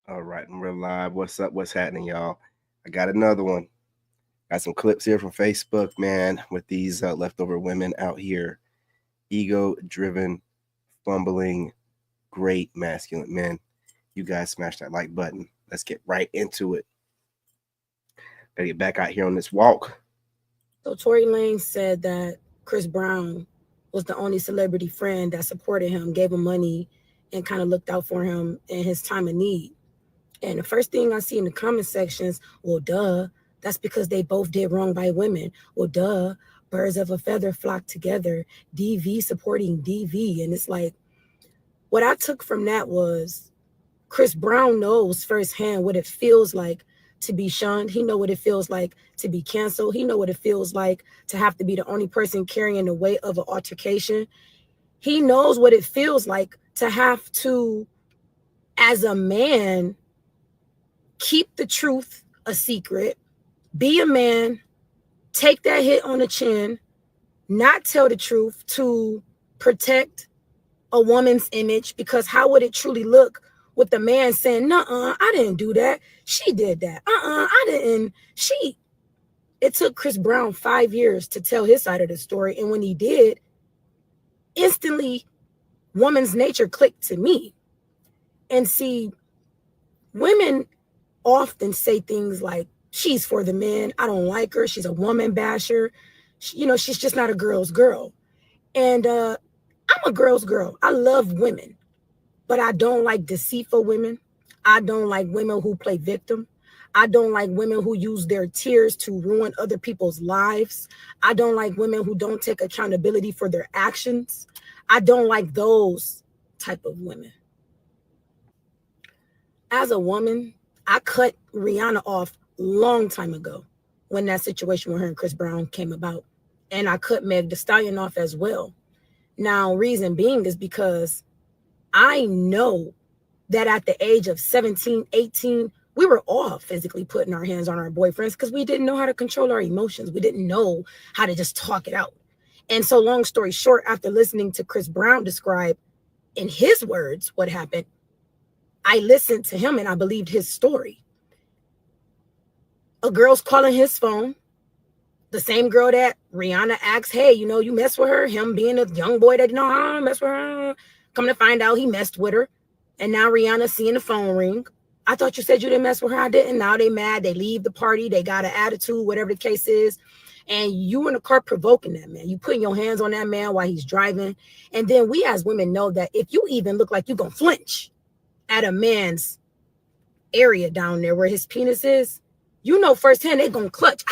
All right, and we're live. What's up? What's happening, y'all? I got another one. Got some clips here from Facebook, man, with these leftover women out here. Ego driven, fumbling, great masculine men. You guys smash that like button. Let's get right into it. Gotta get back out here on this walk. So Tory Lanez said that Chris Brown was the only celebrity friend that supported him, gave him money, and kind of looked out for him in his time of need. And the first thing I see in the comment sections, well, duh, that's because they both did wrong by women. Well, duh, birds of a feather flock together, DV supporting DV. And it's like, what I took from that was Chris Brown knows firsthand what it feels like to be shunned. He know what it feels like to be canceled. He know what it feels like to have to be the only person carrying the weight of an altercation. He knows what it feels like to have to, as a man, keep the truth a secret, be a man, take that hit on the chin, not tell the truth to protect a woman's image, because how would it truly look with the man saying, "Nuh-uh, I didn't do that. She did that. I didn't. It took Chris Brown 5 years to tell his side of the story. And when he did, instantly, woman's nature clicked to me. And see, women often say things like, she's for the men. I don't like her. She's a woman basher. She's just not a girl's girl. And I'm a girl's girl. I love women, but I don't like deceitful women. I don't like women who play victim. I don't like women who use their tears to ruin other people's lives. I don't like women who don't take accountability for their actions. I don't like those type of women. As a woman, I cut Rihanna off long time ago when that situation with her and Chris Brown came about. And I cut Meg Thee Stallion off as well. Now, reason being is because I know that at the age of 17, 18, we were all physically putting our hands on our boyfriends because we didn't know how to control our emotions. We didn't know how to just talk it out. And so long story short, after listening to Chris Brown describe in his words what happened, I listened to him and I believed his story. A girl's calling his phone. The same girl that Rihanna asks, hey, you mess with her. Him being a young boy that didn't know how to mess with her. Come to find out he messed with her. And now Rihanna seeing the phone ring. I thought you said you didn't mess with her. I didn't. Now they mad. They leave the party. They got an attitude, whatever the case is. And you in the car provoking that man. You putting your hands on that man while he's driving. And then we as women know that if you even look like you're going to flinch at a man's area down there where his penis is, firsthand they're going to clutch.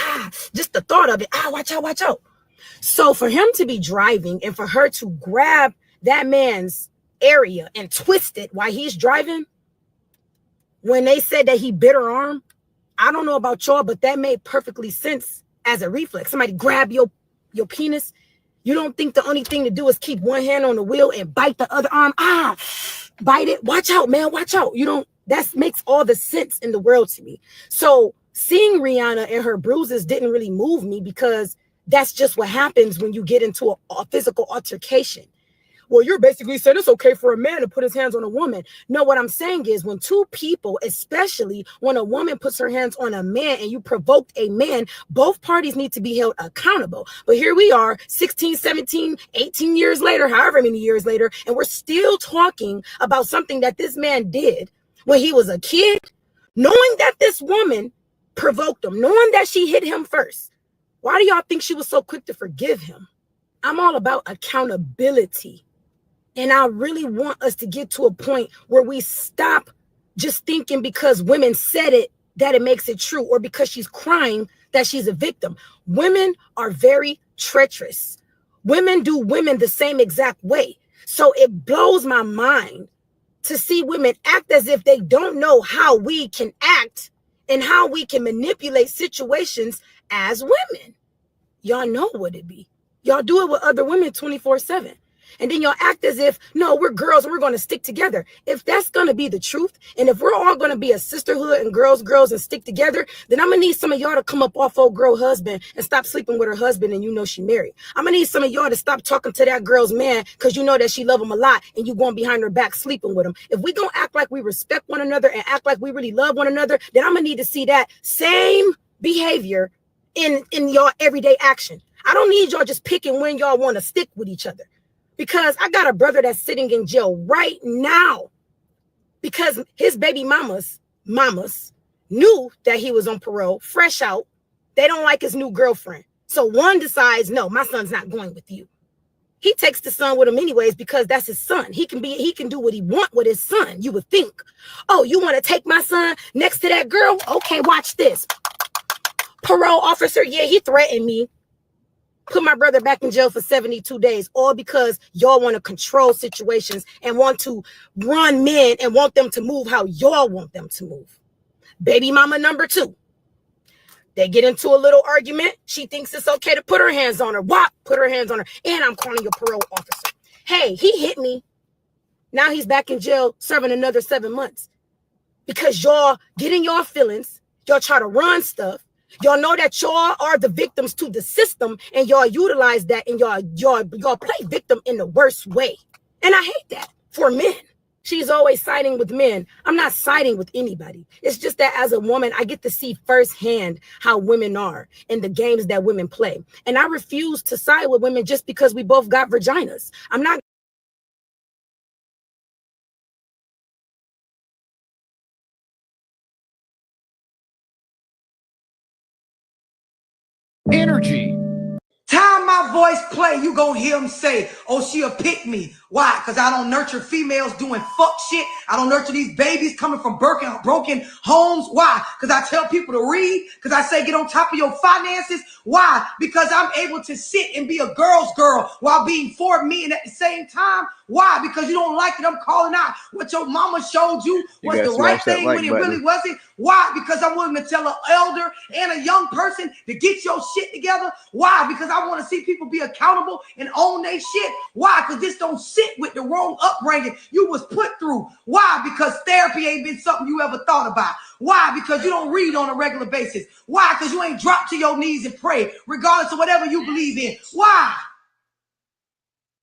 Just the thought of it. Watch out, watch out. So for him to be driving and for her to grab that man's area and twist it while he's driving, when they said that he bit her arm, I don't know about y'all, but that made perfectly sense as a reflex. Somebody grab your penis. You don't think the only thing to do is keep one hand on the wheel and bite the other arm? Bite it. Watch out, man. Watch out. That makes all the sense in the world to me. So seeing Rihanna and her bruises didn't really move me because that's just what happens when you get into a physical altercation. Well, you're basically saying it's okay for a man to put his hands on a woman. No, what I'm saying is when two people, especially when a woman puts her hands on a man and you provoked a man, both parties need to be held accountable. But here we are 16, 17, 18 years later, however many years later, and we're still talking about something that this man did when he was a kid, knowing that this woman provoked him, knowing that she hit him first. Why do y'all think she was so quick to forgive him? I'm all about accountability. And I really want us to get to a point where we stop just thinking because women said it, that it makes it true, or because she's crying that she's a victim. Women are very treacherous. Women do women the same exact way. So it blows my mind to see women act as if they don't know how we can act and how we can manipulate situations as women. Y'all know what it be. Y'all do it with other women 24/7. And then y'all act as if, no, we're girls and we're going to stick together. If that's going to be the truth, and if we're all going to be a sisterhood and girls and stick together, then I'm going to need some of y'all to come up off old girl husband and stop sleeping with her husband and you know she married. I'm going to need some of y'all to stop talking to that girl's man because you know that she love him a lot and you going behind her back sleeping with him. If we going to act like we respect one another and act like we really love one another, then I'm going to need to see that same behavior in y'all everyday action. I don't need y'all just picking when y'all want to stick with each other, because I got a brother that's sitting in jail right now because his baby mamas knew that he was on parole, fresh out. They don't like his new girlfriend. So one decides, no, my son's not going with you. He takes the son with him anyways because that's his son. He can do what he want with his son. You would think, oh, you want to take my son next to that girl? Okay, watch this. Parole officer, yeah, he threatened me. Put my brother back in jail for 72 days, all because y'all want to control situations and want to run men and want them to move how y'all want them to move. Baby mama number 2. They get into a little argument. She thinks it's okay to put her hands on her. What? Put her hands on her. And I'm calling your parole officer. Hey, he hit me. Now he's back in jail serving another 7 months. Because y'all get in your feelings. Y'all try to run stuff. Y'all know that y'all are the victims to the system, and y'all utilize that, and y'all play victim in the worst way. And I hate that for men. She's always siding with men. I'm not siding with anybody. It's just that as a woman, I get to see firsthand how women are and the games that women play. And I refuse to side with women just because we both got vaginas. I'm not. Energy. Time my voice play, you gonna hear him say, oh, she'll pick me. Why? Because I don't nurture females doing fuck shit. I don't nurture these babies coming from broken homes. Why? Because I tell people to read. Because I say get on top of your finances. Why? Because I'm able to sit and be a girl's girl while being for me and at the same time. Why? Because you don't like it. I'm calling out what your mama showed you was the right thing when it really wasn't. Why? Because I'm willing to tell an elder and a young person to get your shit together. Why? Because I want to see people be accountable and own their shit. Why? Because this don't sit with the wrong upbringing you was put through. Why? Because therapy ain't been something you ever thought about. Why? Because you don't read on a regular basis. Why? Because you ain't dropped to your knees and pray, regardless of whatever you believe in. Why?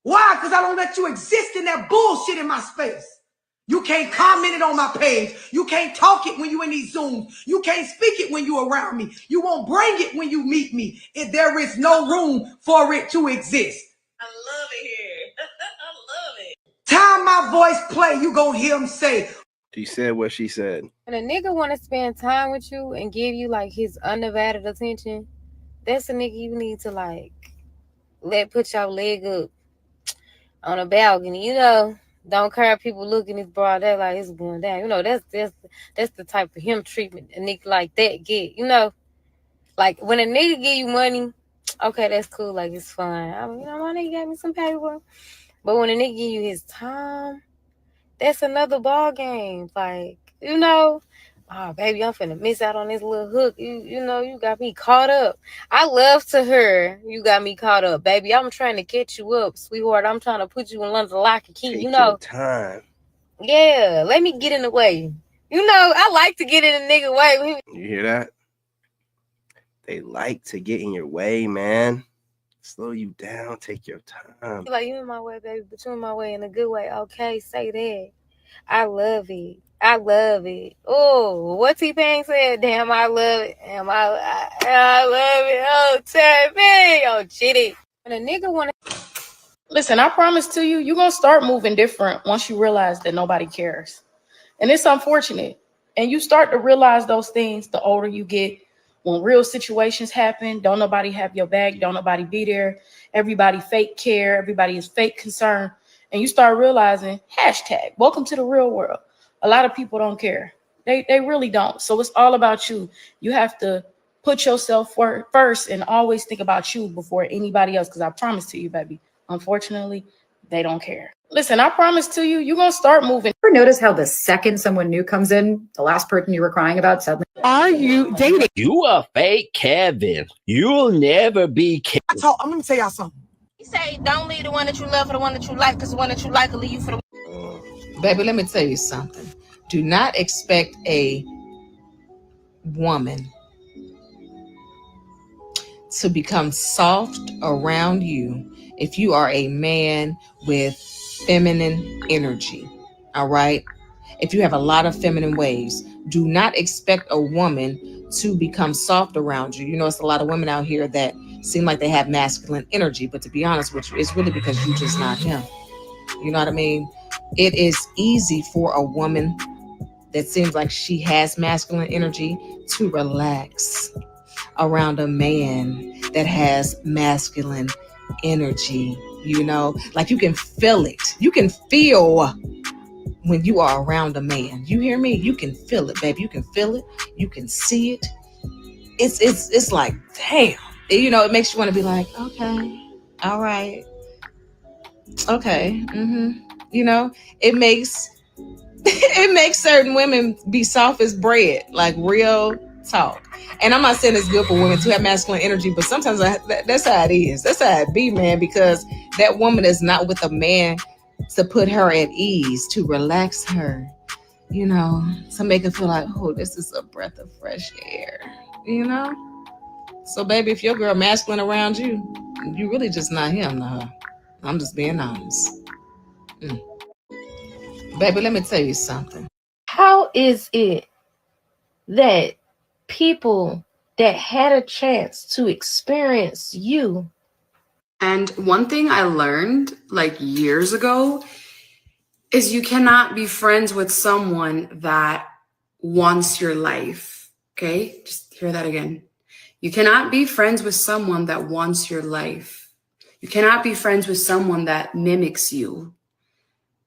Why? Because I don't let you exist in that bullshit in my space. You can't comment it on my page. You can't talk it when you in these Zooms. You can't speak it when you around me. You won't bring it when you meet me. If there is no room for it to exist. I love it here. I love it. Time my voice play, you gonna hear him say. She said what she said. When a nigga want to spend time with you and give you like his undivided attention, that's a nigga you need to like let put your leg up on a balcony, you know. Don't care if people looking at broad that like it's going down. You know, that's the type of him treatment a nigga like that get, you know. Like when a nigga give you money, okay, that's cool, like it's fine. I mean, you know, my nigga got me some paper. But when a nigga give you his time, that's another ball game. Like, you know, oh baby, I'm finna miss out on this little hook. You know, you got me caught up. I love to hear you got me caught up, baby. I'm trying to catch you up, sweetheart. I'm trying to put you in London lock and key. Take you know, your time. Yeah, let me get in the way. You know, I like to get in a nigga way. You hear that? They like to get in your way, man. Slow you down. Take your time. Like, you in my way, baby, but you in my way in a good way. Okay, say that. I love it. I love it. Oh, what T-Pain said? Damn, I love it. Damn, I love it. Oh, T-Pain. Oh, chitty. When a nigga want to... Listen, I promise to you, you're going to start moving different once you realize that nobody cares. And it's unfortunate. And you start to realize those things the older you get. When real situations happen, don't nobody have your back. Don't nobody be there. Everybody fake care. Everybody is fake concern. And you start realizing, hashtag, welcome to the real world. A lot of people don't care. They really don't. So it's all about you. You have to put yourself first and always think about you before anybody else. Because I promise to you, baby, unfortunately, they don't care. Listen, I promise to you, you're going to start moving. Ever notice how the second someone new comes in, the last person you were crying about suddenly? Are you dating? You a fake Kevin. You'll never be Kevin. I'm going to tell y'all something. He say, don't leave the one that you love for the one that you like, because the one that you like will leave you for the Baby, let me tell you something. Do not expect a woman to become soft around you if you are a man with feminine energy. All right? If you have a lot of feminine ways, do not expect a woman to become soft around you. You know, it's a lot of women out here that seem like they have masculine energy, but to be honest with you, it's really because you're just not him. You know what I mean? It is easy for a woman that seems like she has masculine energy to relax around a man that has masculine energy. You know, like you can feel it. You can feel when you are around a man. You hear me? You can feel it, baby. You can feel it. You can see it. It's like, damn. You know, it makes you want to be like, okay, all right, okay, You know, it makes it makes certain women be soft as bread, like real talk. And I'm not saying it's good for women to have masculine energy, but sometimes that's how it is. That's how it be, man, because that woman is not with a man to put her at ease, to relax her, you know, to make her feel like, oh, this is a breath of fresh air, you know? So, baby, if your girl masculine around you, you really just not him to her. I'm just being honest. Baby, let me tell you something. How is it that people that had a chance to experience you? And one thing I learned like years ago is you cannot be friends with someone that wants your life. Okay? Just hear that again. You cannot be friends with someone that wants your life. You cannot be friends with someone that mimics you,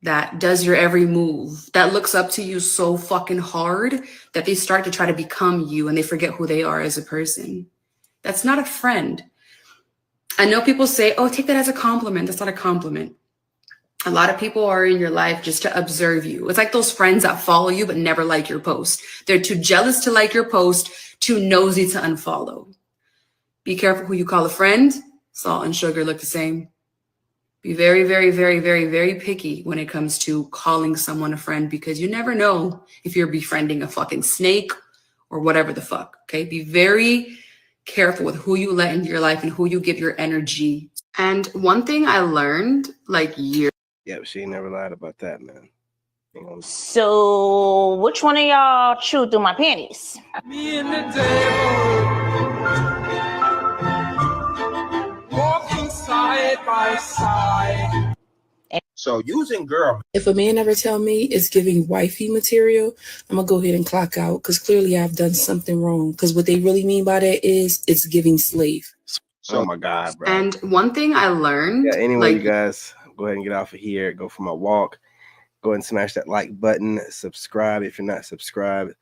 that does your every move, that looks up to you so fucking hard that they start to try to become you and they forget who they are as a person. That's not a friend. I know people say, oh, take that as a compliment. That's not a compliment. A lot of people are in your life just to observe you. It's like those friends that follow you but never like your post. They're too jealous to like your post, too nosy to unfollow. Be careful who you call a friend. Salt and sugar look the same. Be very, very, very, very, very picky when it comes to calling someone a friend, because you never know if you're befriending a fucking snake or whatever the fuck, okay? Be very careful with who you let into your life and who you give your energy. And one thing I learned like years. Yeah, but she ain't never lied about that, man. So, which one of y'all chewed through my panties? Me and the devil walking side by side. So using girl. If a man ever tell me it's giving wifey material, I'm gonna go ahead and clock out, because clearly I've done something wrong. Because what they really mean by that is it's giving slave. Oh my God, bro. And one thing I learned. Yeah, anyway, you guys, go ahead and get off of here. Go for my walk. Go ahead and smash that like button. Subscribe if you're not subscribed.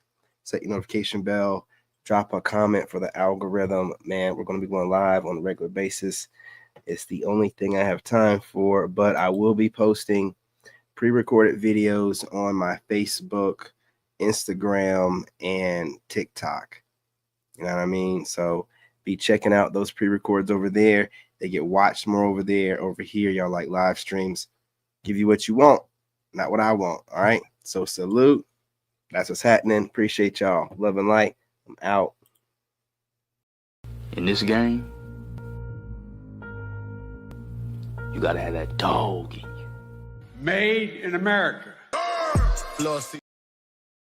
Set your notification bell. Drop a comment for the algorithm. Man, we're going to be going live on a regular basis. It's the only thing I have time for, but I will be posting pre-recorded videos on my Facebook, Instagram, and TikTok. You know what I mean? So be checking out those pre-records over there. They get watched more over there. Over here, y'all like live streams. Give you what you want, not what I want. All right? So salute. That's what's happening. Appreciate y'all. Love and light. I'm out. In this game, you gotta have that dog in you. Made in America. Lossy.